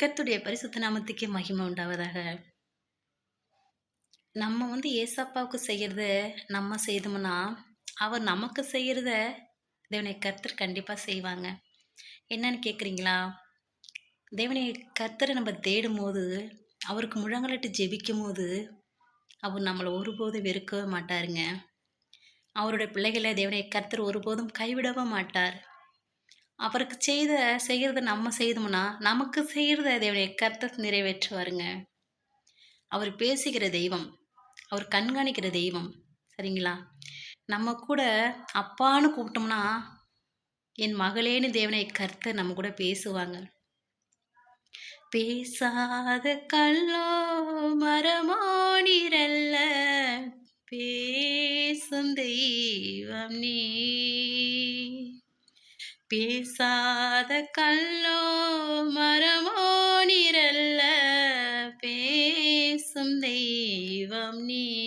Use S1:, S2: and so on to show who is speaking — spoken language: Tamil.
S1: கர்த்தருடைய பரிசுத்த நாமத்துக்கே மகிமை உண்டாவதாக. நம்ம ஏசப்பாவுக்கு செய்யறத நம்ம செய்தோம்னா, அவர் நமக்கு செய்யறத தேவனை கர்த்தர் கண்டிப்பா செய்வாங்க. என்னன்னு கேட்குறீங்களா? தேவனை கர்த்தர நம்ம தேடும்போது, அவருக்கு முழங்காலிட்டு ஜெபிக்கும்போது, அவர் நம்மள ஒருபோதும் வெறுக்கவே மாட்டாருங்க. அவருடைய பிள்ளைகள தேவனை கர்த்தர் ஒருபோதும் கைவிடவும் மாட்டார். அவருக்கு செய்யறத நம்ம செய்தோம்னா, நமக்கு செய்யறத தேவனை கர்த்தர் நிறைவேற்றுவாருங்க. அவர் பேசுகிற தெய்வம். அவர் கண்காணிக்கிற தெய்வம். சரிங்களா? நம்ம கூட அப்பான்னு கூப்பிட்டோம்னா, என் மகளேன்னு தேவனை கர்த்தர் நம்ம கூட பேசுவாங்க. பேசாத கல்லோ மரமோ நீரல்ல, பேசும் தெய்வம் நீ. பேசாத கல்லோ மரமோ நீரல்ல, பேசும் தெய்வம் நீ.